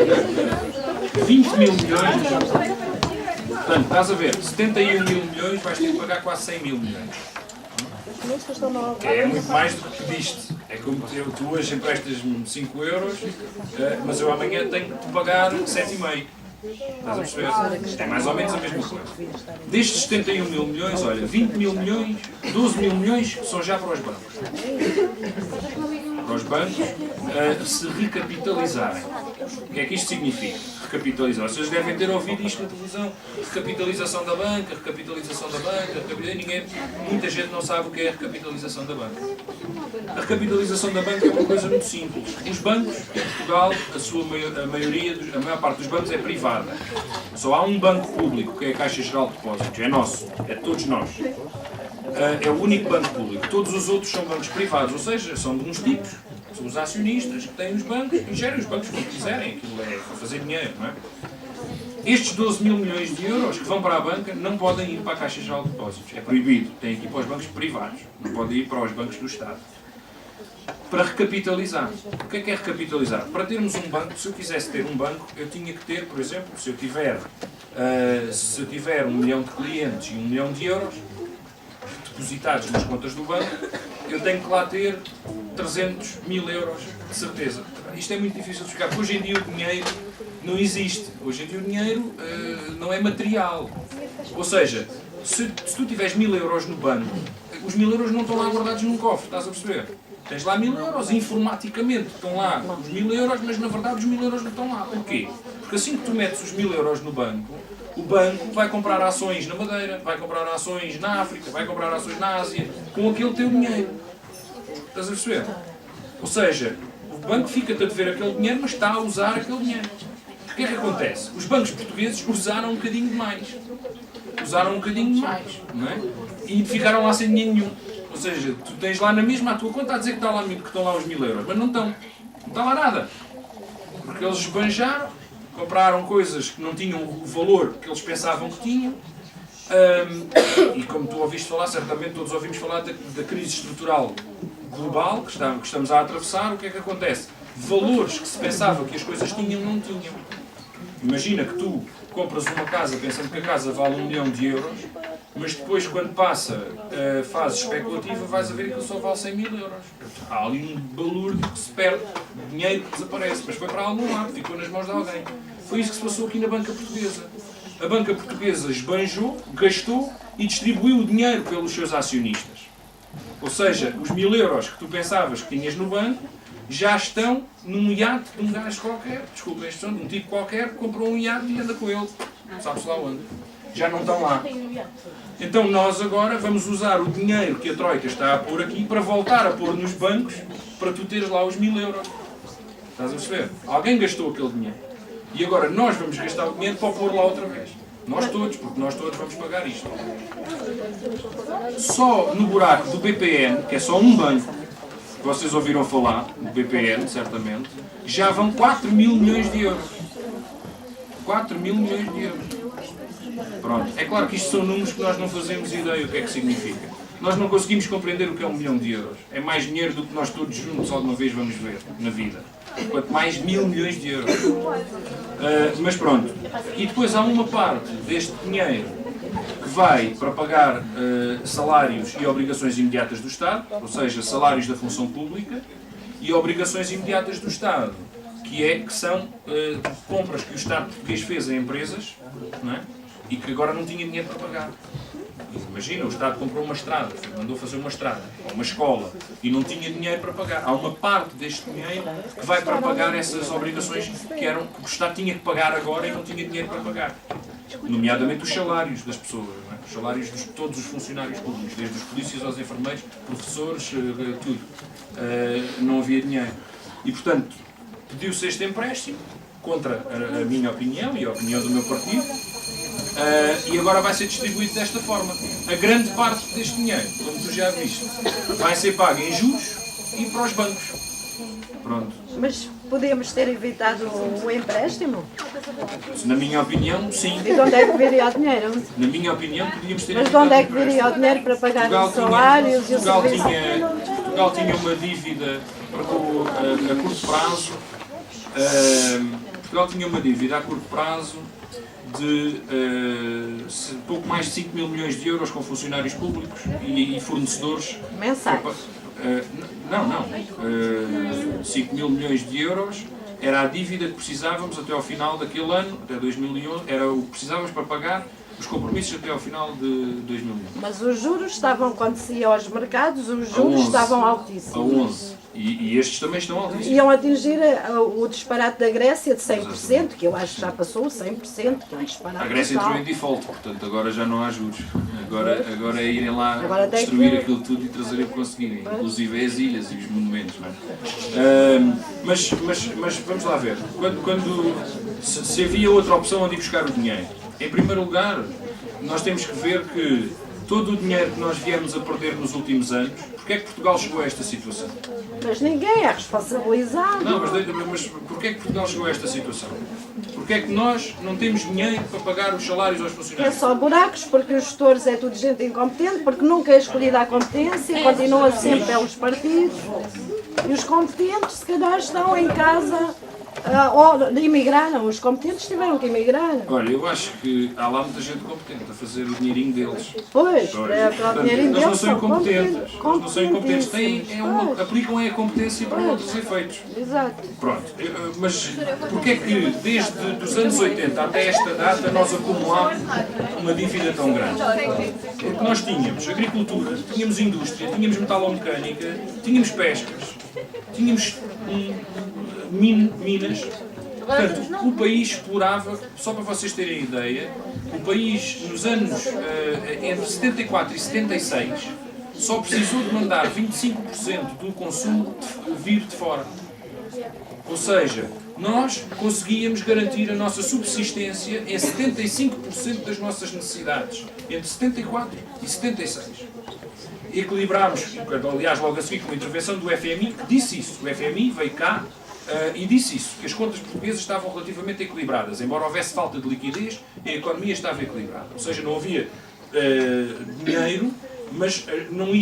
20 mil milhões. Portanto, estás a ver, 71 mil milhões vais ter que pagar quase 100 mil milhões. É muito mais do que pediste. É como tu hoje emprestas-me 5 euros, mas eu amanhã tenho que te pagar 7,5. Estás a perceber? É mais ou menos a mesma coisa. Destes 71 mil milhões, olha, 20 mil milhões, 12 mil milhões são já para os bancos. Para os bancos se recapitalizarem. O que é que isto significa? Recapitalizar. Vocês devem ter ouvido isto na televisão. Recapitalização da banca, muita gente não sabe o que é a recapitalização da banca. A recapitalização da banca é uma coisa muito simples. Os bancos, em Portugal, a maior parte dos bancos é privada. Só há um banco público, que é a Caixa Geral de Depósitos. É nosso. É de todos nós. é o único banco público. Todos os outros são bancos privados, ou seja, são de uns tipos, são os acionistas que têm os bancos e gerem os bancos como quiserem. Aquilo é para fazer dinheiro, não é? Estes 12 mil milhões de euros que vão para a banca não podem ir para a Caixa Geral de Depósitos. É proibido. Têm que ir para os bancos privados. Não podem ir para os bancos do Estado. Para recapitalizar. O que é recapitalizar? Para termos um banco, se eu quisesse ter um banco, eu tinha que ter, por exemplo, se eu tiver 1 milhão de clientes e 1 milhão de euros depositados nas contas do banco, eu tenho que lá ter 300 mil euros de certeza. Isto é muito difícil de explicar, porque hoje em dia o dinheiro não existe. Hoje em dia o dinheiro não é material. Ou seja, se tu tiveres 1000 euros no banco, os 1000 euros não estão lá guardados num cofre, estás a perceber? Tens lá 1000 euros, informaticamente estão lá os 1000 euros, mas na verdade os 1000 euros não estão lá. Porquê? Porque assim que tu metes os 1000 euros no banco, o banco vai comprar ações na Madeira, vai comprar ações na África, vai comprar ações na Ásia, com aquele teu dinheiro. Estás a perceber? Ou seja, o banco fica-te a dever aquele dinheiro, mas está a usar aquele dinheiro. O que é que acontece? Os bancos portugueses usaram um bocadinho demais. Usaram um bocadinho demais, não é? E ficaram lá sem dinheiro nenhum. Ou seja, tu tens lá na mesma, a tua conta a dizer que estão lá os 1000 euros, mas não estão. Não está lá nada. Porque eles esbanjaram, compraram coisas que não tinham o valor que eles pensavam que tinham. E como tu ouviste falar, certamente todos ouvimos falar da crise estrutural global que estamos a atravessar. O que é que acontece? Valores que se pensava que as coisas tinham, não tinham. Imagina que tu compras uma casa pensando que a casa vale 1 milhão de euros, mas depois, quando passa a fase especulativa, vais a ver que ele só vale 100 mil euros. Há ali um balúrdio que se perde, dinheiro que desaparece, mas foi para algum lado, ficou nas mãos de alguém. Foi isso que se passou aqui na banca portuguesa. A banca portuguesa esbanjou, gastou e distribuiu o dinheiro pelos seus acionistas. Ou seja, os 1000 euros que tu pensavas que tinhas no banco já estão num iate de um gajo qualquer, desculpa a expressão, de um tipo qualquer que comprou um iate e anda com ele, sabe-se lá onde. Já não estão lá. Então nós agora vamos usar o dinheiro que a Troika está a pôr aqui para voltar a pôr nos bancos para tu teres lá os 1000 euros. Estás a perceber? Alguém gastou aquele dinheiro. E agora nós vamos gastar o dinheiro para pôr lá outra vez. Nós todos, porque nós todos vamos pagar isto. Só no buraco do BPN, que é só um banco, que vocês ouviram falar, do BPN, certamente, já vão 4 mil milhões de euros. 4 mil milhões de euros. Pronto. É claro que isto são números que nós não fazemos ideia o que é que significa. Nós não conseguimos compreender o que é 1 milhão de euros. É mais dinheiro do que nós todos juntos alguma vez vamos ver na vida. Quanto mais 1000 milhões de euros. Mas pronto. E depois há uma parte deste dinheiro que vai para pagar salários e obrigações imediatas do Estado, ou seja, salários da função pública e obrigações imediatas do Estado, que são compras que o Estado português fez a empresas, não é? E que agora não tinha dinheiro para pagar. Imagina, o Estado comprou uma estrada, mandou fazer uma estrada, ou uma escola, e não tinha dinheiro para pagar. Há uma parte deste dinheiro que vai para pagar essas obrigações que o Estado tinha que pagar agora e não tinha dinheiro para pagar. Nomeadamente os salários das pessoas, não é? Os salários de todos os funcionários públicos, desde os polícias aos enfermeiros, professores, tudo. Não havia dinheiro. E, portanto, pediu-se este empréstimo, contra a minha opinião e a opinião do meu partido, e agora vai ser distribuído desta forma. A grande parte deste dinheiro, como tu já viste, vai ser pago em juros e para os bancos. Pronto. Mas podemos ter evitado o empréstimo? Na minha opinião, sim. E de onde é que viria o dinheiro? Na minha opinião, podíamos ter Mas de onde é que viria o dinheiro para pagar os salários e o serviço? Portugal tinha uma dívida a curto prazo. Portugal tinha uma dívida a curto prazo de pouco mais de 5 mil milhões de euros com funcionários públicos e fornecedores. Mensais? Não. 5 mil milhões de euros era a dívida que precisávamos até ao final daquele ano, até 2011, era o que precisávamos para pagar os compromissos até ao final de 2011. Mas os juros estavam, quando se ia aos mercados, os juros estavam altíssimos. A 11. E estes também estão altíssimos. Iam atingir o disparate da Grécia de 100%, que eu acho que já passou o 100%, que é um disparate. A Grécia total. entrou em default, portanto agora já não há juros. Agora é irem lá Agora destruir que... aquilo tudo e trazerem o que conseguirem, inclusive as ilhas e os monumentos. Não é? Mas vamos lá ver. Se havia outra opção onde ir buscar o dinheiro. Em primeiro lugar, nós temos que ver que todo o dinheiro que nós viemos a perder nos últimos anos, porque é que Portugal chegou a esta situação? Mas ninguém é responsabilizado. Não, mas porquê é que Portugal chegou a esta situação? Porque é que nós não temos dinheiro para pagar os salários aos É funcionários? só buracos, porque os gestores é tudo gente incompetente, porque nunca é escolhida a competência, continua sempre pelos partidos. E os competentes, se calhar, estão em casa, ou emigraram. Os competentes tiveram que emigrar. Olha, eu acho que há lá muita gente competente a fazer o dinheirinho deles. Pois, para o Portanto, dinheirinho eles não deles são incompetentes. Eles não são incompetentes. competentíssimos. Aplicam a competência para outros efeitos. Exato. Pronto, mas porquê é que desde os anos 80 até esta data nós acumulámos uma dívida tão grande? Porque nós tínhamos agricultura, tínhamos indústria, tínhamos metalomecânica, tínhamos pescas, tínhamos minas. Portanto, o país explorava, só para vocês terem ideia, o país nos anos entre 74 e 76 só precisou de mandar 25% do consumo vir de fora. Ou seja, nós conseguíamos garantir a nossa subsistência em 75% das nossas necessidades, entre 74 e 76. Equilibrámos, aliás, logo a seguir com a intervenção do FMI, que disse isso. O FMI veio cá e disse isso, que as contas portuguesas estavam relativamente equilibradas. Embora houvesse falta de liquidez, a economia estava equilibrada. Ou seja, não havia dinheiro, mas não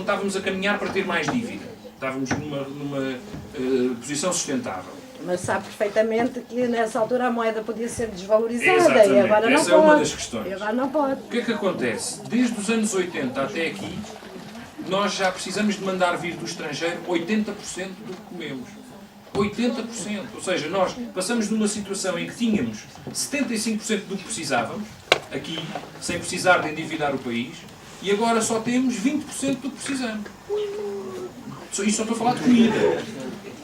estávamos a caminhar para ter mais dívida. Estávamos numa posição sustentável. Mas sabe perfeitamente que nessa altura a moeda podia ser desvalorizada Exatamente. e agora não Essa pode. é uma das questões. E agora não pode. O que é que acontece? Desde os anos 80 até aqui, nós já precisamos de mandar vir do estrangeiro 80% do que comemos. 80%. Ou seja, nós passamos de uma situação em que tínhamos 75% do que precisávamos, aqui, sem precisar de endividar o país, e agora só temos 20% do que precisamos. Isto só estou a falar de comida.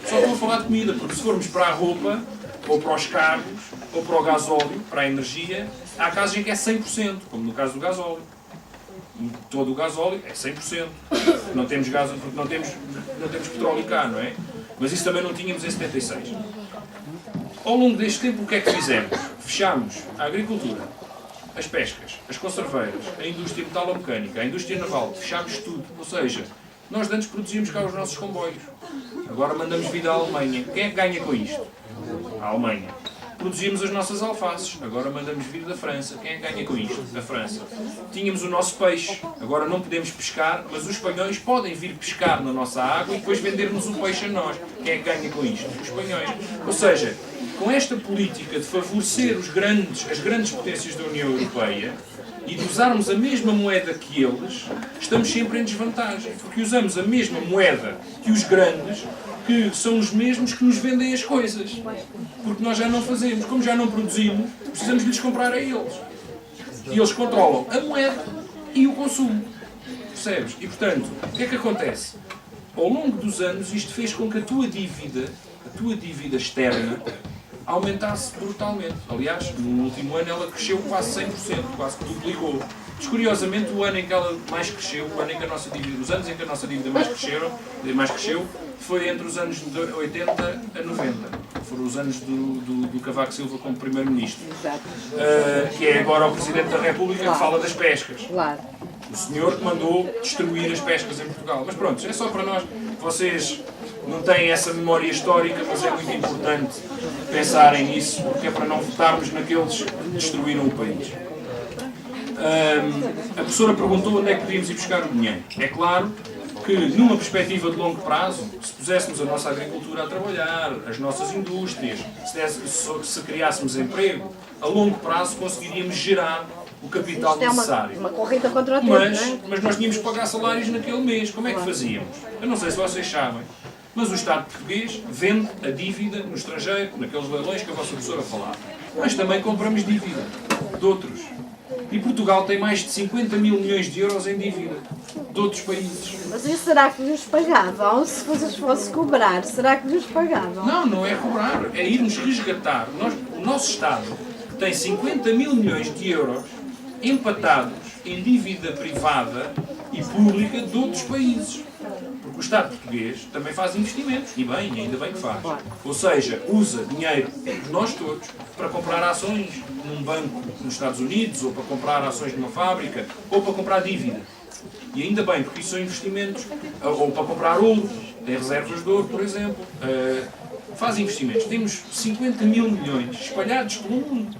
Só estou a falar de comida, porque se formos para a roupa, ou para os carros, ou para o gasóleo, para a energia, há casos em que é 100%, como no caso do gasóleo. Todo o gasóleo é 100%. Não temos gás, porque não temos petróleo cá, não é? Mas isso também não tínhamos em 76. Ao longo deste tempo, o que é que fizemos? Fechámos a agricultura, as pescas, as conserveiras, a indústria metalomecânica, a indústria naval, fechámos tudo. Ou seja, nós antes produzíamos cá os nossos comboios. Agora mandamos vir da Alemanha. Quem é que ganha com isto? A Alemanha. Produzíamos as nossas alfaces. Agora mandamos vir da França. Quem é que ganha com isto? A França. Tínhamos o nosso peixe. Agora não podemos pescar, mas os espanhóis podem vir pescar na nossa água e depois vender-nos o peixe a nós. Quem é que ganha com isto? Os espanhóis. Ou seja, com esta política de favorecer as grandes potências da União Europeia e de usarmos a mesma moeda que eles, estamos sempre em desvantagem. Porque usamos a mesma moeda que os grandes, que são os mesmos que nos vendem as coisas. Porque nós já não fazemos. Como já não produzimos, precisamos de lhes comprar a eles. E eles controlam a moeda e o consumo. Percebes? E, portanto, o que é que acontece? Ao longo dos anos, isto fez com que a tua dívida externa, aumentasse brutalmente. Aliás, no último ano ela cresceu quase 100%, quase que duplicou. Mas, curiosamente, o ano em que ela mais cresceu, os anos em que a nossa dívida mais cresceu, foi entre os anos de 80 a 90. Foram os anos do Cavaco Silva como Primeiro-Ministro. Que é agora o Presidente da República que fala das pescas. Claro. O senhor que mandou destruir as pescas em Portugal. Mas pronto, é só para nós. Vocês não têm essa memória histórica, mas é muito importante pensarem nisso, porque é para não votarmos naqueles que destruíram o país. A professora perguntou onde é que podíamos ir buscar o dinheiro. É claro que, numa perspectiva de longo prazo, se puséssemos a nossa agricultura a trabalhar, as nossas indústrias, se criássemos emprego, a longo prazo conseguiríamos gerar o capital necessário. Uma corrida contra o tempo, não é? Mas nós tínhamos que pagar salários naquele mês. Como é que fazíamos? Eu não sei se vocês sabem, mas o Estado português vende a dívida no estrangeiro, naqueles leilões que a vossa professora falava. Mas também compramos dívida de outros. E Portugal tem mais de 50 mil milhões de euros em dívida de outros países. Mas isso será que lhes pagavam? Se fosse cobrar, será que lhes pagavam? Não, não é cobrar, é irmos resgatar. O nosso Estado tem 50 mil milhões de euros empatados em dívida privada e pública de outros países. Porque o Estado português também faz investimentos, e bem, ainda bem que faz. Ou seja, usa dinheiro de nós todos para comprar ações num banco nos Estados Unidos, ou para comprar ações numa fábrica, ou para comprar dívida. E ainda bem, porque isso são investimentos, ou para comprar ouro, tem reservas de ouro, por exemplo. Faz investimentos. Temos 50 mil milhões espalhados pelo mundo.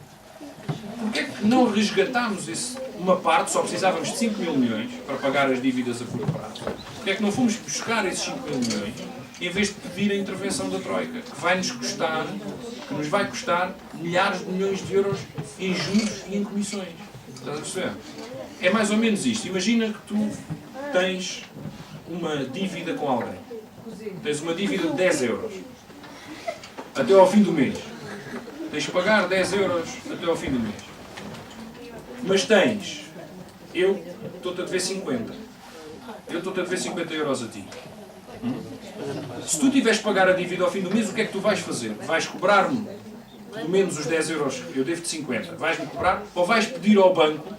Porquê é que não resgatámos uma parte, só precisávamos de 5 mil milhões para pagar as dívidas a curto prazo? Porquê é que não fomos buscar esses 5 mil milhões em vez de pedir a intervenção da Troika, que nos vai custar milhares de milhões de euros em juros e em comissões? Estás a perceber? É mais ou menos isto. Imagina que tu tens uma dívida com alguém. Tens uma dívida de 10 euros. Até ao fim do mês. Tens de pagar 10 euros até ao fim do mês. Mas eu estou-te a dever 50. Eu estou-te a dever 50 euros a ti. Se tu tiveres de pagar a dívida ao fim do mês, o que é que tu vais fazer? Vais cobrar-me pelo menos os 10 euros, eu devo-te 50. Vais-me cobrar, ou vais pedir ao banco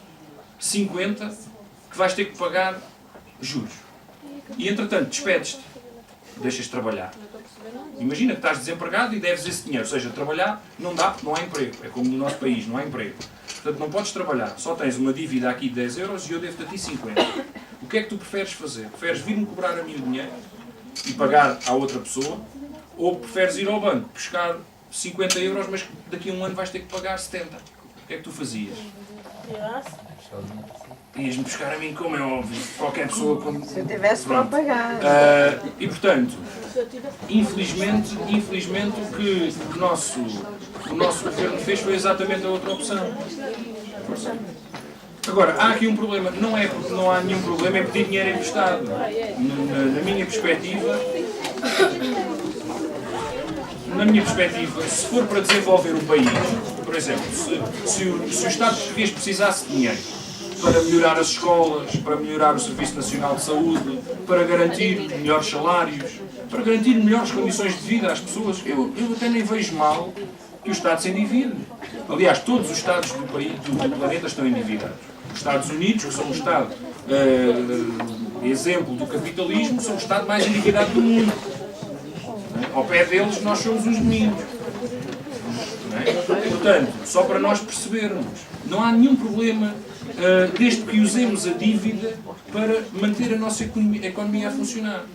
50, que vais ter que pagar juros. E entretanto, despedes-te. Deixas de trabalhar. Imagina que estás desempregado e deves esse dinheiro. Ou seja, trabalhar não dá porque não há emprego. É como no nosso país, não há emprego. Portanto, não podes trabalhar. Só tens uma dívida aqui de 10 euros e eu devo-te a ti 50. O que é que tu preferes fazer? Preferes vir-me cobrar a mim o dinheiro e pagar à outra pessoa? Ou preferes ir ao banco, buscar 50 euros, mas daqui a um ano vais ter que pagar 70? O que é que tu fazias? Ias-me buscar a mim, como é óbvio. Qualquer pessoa... Se eu tivesse para pagar. E portanto, infelizmente o que o nosso governo fez foi exatamente a outra opção. Agora, há aqui um problema. Não é porque não há nenhum problema, é pedir dinheiro emprestado. Na minha perspectiva, se for para desenvolver o país, por exemplo, se o Estado português precisasse de dinheiro para melhorar as escolas, para melhorar o Serviço Nacional de Saúde, para garantir melhores salários, para garantir melhores condições de vida às pessoas, eu até nem vejo mal que o Estado se endivide. Aliás, todos os Estados do planeta estão endividados. Os Estados Unidos, que são um Estado exemplo do capitalismo, são o Estado mais endividado do mundo. Ao pé deles, nós somos os meninos. Portanto, só para nós percebermos, não há nenhum problema desde que usemos a dívida para manter a nossa economia a funcionar.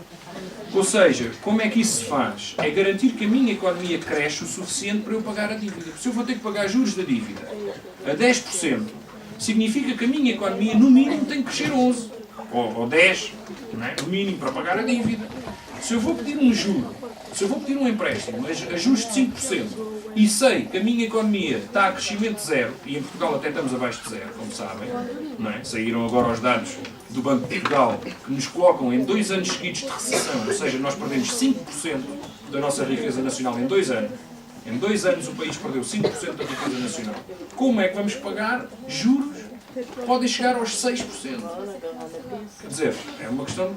Ou seja, como é que isso se faz? É garantir que a minha economia cresce o suficiente para eu pagar a dívida. Se eu vou ter que pagar juros da dívida a 10%, significa que a minha economia, no mínimo, tem que crescer 11%. Ou 10%, não é? No mínimo, para pagar a dívida. Se eu vou pedir um juro, se eu vou pedir um empréstimo a juros de 5%, e sei que a minha economia está a crescimento zero, e em Portugal até estamos abaixo de zero, como sabem, não é? Saíram agora os dados do Banco de Portugal, que nos colocam em 2 anos seguidos de recessão, ou seja, nós perdemos 5% da nossa riqueza nacional em 2 anos. Em 2 anos o país perdeu 5% da riqueza nacional. Como é que vamos pagar juros que podem chegar aos 6%? Quer dizer, é uma questão...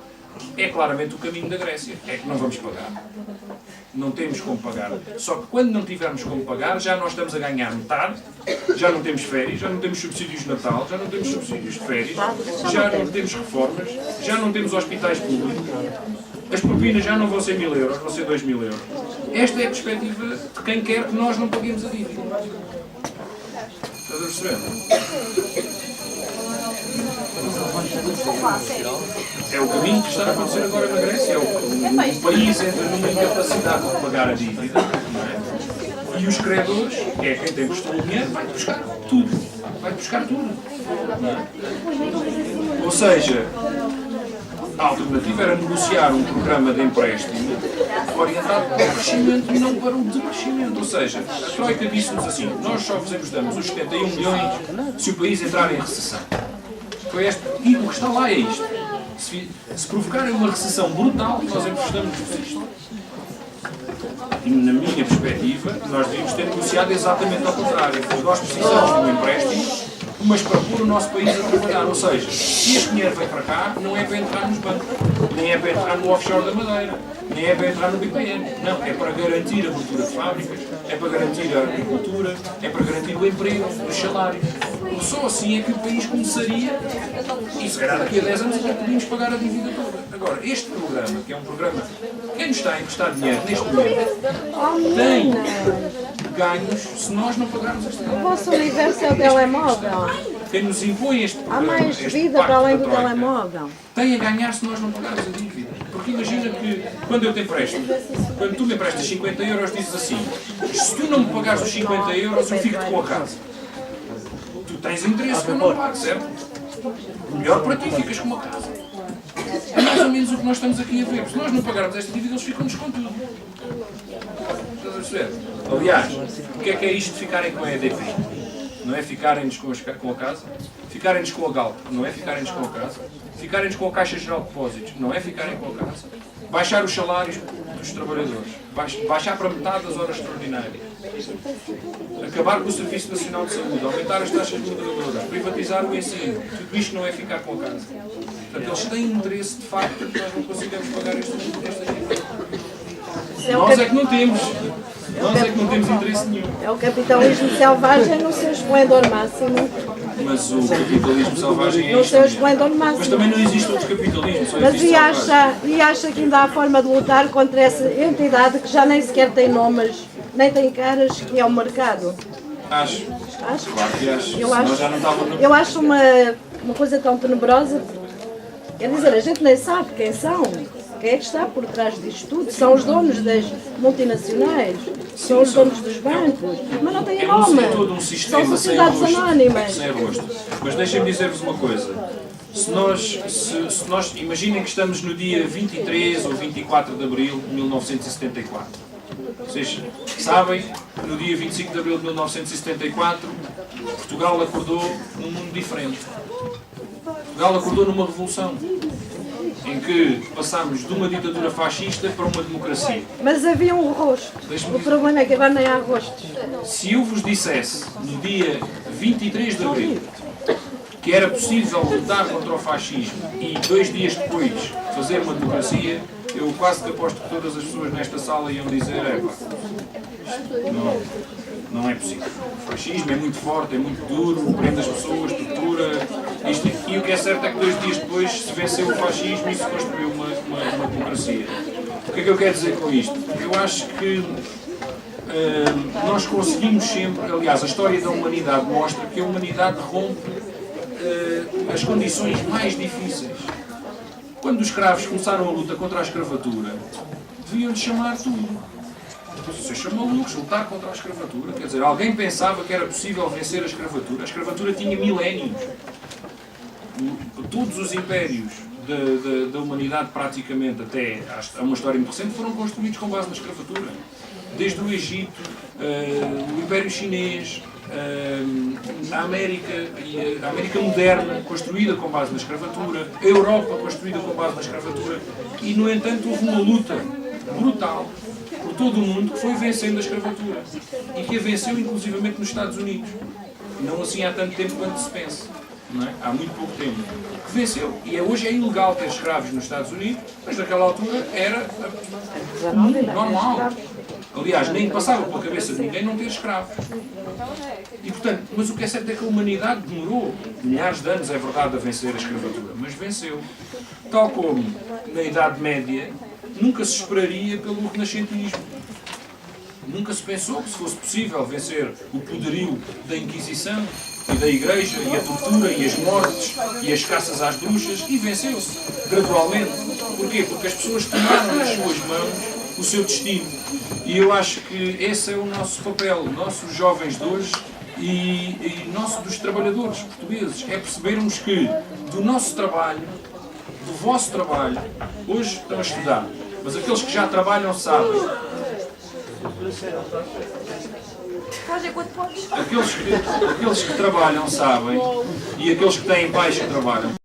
É claramente o caminho da Grécia. É que não vamos pagar. Não temos como pagar. Só que quando não tivermos como pagar, já nós estamos a ganhar metade, já não temos férias, já não temos subsídios de Natal, já não temos subsídios de férias, já não temos reformas, já não temos hospitais públicos, as propinas já não vão ser 1000 euros, vão ser 2000 euros. Esta é a perspectiva de quem quer que nós não paguemos a dívida. Estás a perceber? É o caminho que está a acontecer agora na Grécia. O país entra numa incapacidade de pagar a dívida, não é? E os credores, que é quem tem custou o dinheiro, vai buscar tudo. Vai buscar tudo. Não é? Ou seja, a alternativa era negociar um programa de empréstimo orientado para o crescimento e não para o decrescimento. Ou seja, a Troika disse-nos assim: nós só vos emprestamos os 71 milhões se o país entrar em recessão. E o que está lá é isto. Se provocarem uma recessão brutal, nós emprestamos-vos isto. E na minha perspectiva, nós devíamos ter negociado exatamente ao contrário. Nós precisamos de um empréstimo, mas para pôr o nosso país a trabalhar. Ou seja, se este dinheiro vem para cá, não é para entrar nos bancos, nem é para entrar no offshore da Madeira, nem é para entrar no BPN. Não, é para garantir a abertura de fábricas, é para garantir a agricultura, é para garantir o emprego, os salários. Porque só assim é que o país começaria, e se calhar daqui a 10 anos até podíamos pagar a dívida toda. Agora, este programa, que é um programa, quem nos está a emprestar dinheiro neste momento, tem ganhos se nós não pagarmos este O dinheiro. vosso universo é o telemóvel. Quem nos impõe este Há programa, mais este vida pacto para além da do Troika, telemóvel. tem a ganhar se nós não pagarmos a dívida. Porque imagina que quando eu te empresto, quando tu me emprestas 50 euros, dizes assim: se tu não me pagares os 50 euros, eu fico-te com a casa. Tu tens interesse que eu não pague, certo? Melhor para ti, ficas com uma casa. É mais ou menos o que nós estamos aqui a ver. Se nós não pagarmos esta dívida, eles ficam-nos com tudo. Estás a perceber? Aliás, o que é isto de ficarem com a EDP? Não é ficarem-nos com a casa? Ficarem-nos com a Galp? Não é ficarem-nos com a casa? Ficarem-nos com a Caixa Geral de Depósitos? Não é ficarem com a casa? Baixar os salários dos trabalhadores? Baixar para metade das horas extraordinárias? Acabar com o Serviço Nacional de Saúde? Aumentar as taxas moderadoras? Privatizar o ensino? Tudo isto não é ficar com a casa. Portanto, eles têm interesse, de facto, que nós não consigamos pagar esta dívida. Nós é que não temos. Nós é que não temos interesse nenhum. É o capitalismo selvagem no seu esplendor máximo. Mas o capitalismo selvagem é No isto seu mesmo. esplendor Mas máximo. também não existe outro capitalismo, só Mas existe selvagem. e acha que ainda há forma de lutar contra essa entidade que já nem sequer tem nomes, nem tem caras, que é o mercado? Acho. Acho. Claro que acho. Eu Senão acho, já não estava no... eu acho uma coisa tão tenebrosa. Quer dizer, a gente nem sabe quem são. Quem é que está por trás disto tudo? São os donos das multinacionais, são os donos dos bancos, mas não têm nome. É todo um sistema São sem sociedades rosto. anónimas. Sem rosto. Mas deixem-me dizer-vos uma coisa. Se nós imaginem que estamos no dia 23 ou 24 de abril de 1974. Vocês sabem que no dia 25 de abril de 1974 Portugal acordou num mundo diferente. Portugal acordou numa revolução em que passámos de uma ditadura fascista para uma democracia. Mas havia um rosto. O problema é que agora nem há rostos. Se eu vos dissesse no dia 23 de abril que era possível lutar contra o fascismo e 2 dias depois fazer uma democracia, eu quase que aposto que todas as pessoas nesta sala iam dizer: não é possível. O fascismo é muito forte, é muito duro, prende as pessoas, tortura. E o que é certo é que 2 dias depois se venceu o fascismo e se construiu uma democracia. O que é que eu quero dizer com isto? Eu acho que nós conseguimos sempre, aliás, a história da humanidade mostra que a humanidade rompe as condições mais difíceis. Quando os escravos começaram a luta contra a escravatura, deviam-lhes chamar tudo. Vocês são malucos, lutar contra a escravatura. Quer dizer, alguém pensava que era possível vencer a escravatura. A escravatura tinha milénios. Todos os impérios da humanidade, praticamente, até a uma história muito recente, foram construídos com base na escravatura. Desde o Egito, o Império Chinês, a América moderna, construída com base na escravatura, a Europa, construída com base na escravatura, e, no entanto, houve uma luta brutal por todo o mundo que foi vencendo a escravatura e que a venceu inclusivamente nos Estados Unidos. Não assim há tanto tempo quanto se pensa. Não é? Há muito pouco tempo. Que venceu. E hoje é ilegal ter escravos nos Estados Unidos, mas naquela altura era normal. Aliás, nem passava pela cabeça de ninguém não ter escravos. E, portanto, mas o que é certo é que a humanidade demorou milhares de anos, é verdade, a vencer a escravatura, mas venceu. Tal como na Idade Média nunca se esperaria pelo renascentismo. Nunca se pensou que se fosse possível vencer o poderio da Inquisição e da Igreja, e a tortura, e as mortes, e as caças às bruxas, e venceu-se, gradualmente. Porquê? Porque as pessoas tomaram nas suas mãos o seu destino. E eu acho que esse é o nosso papel, nossos jovens de hoje e nosso dos trabalhadores portugueses, é percebermos que do nosso trabalho, do vosso trabalho, hoje estão a estudar, mas aqueles que já trabalham sabem. Aqueles que trabalham sabem, e aqueles que têm pais que trabalham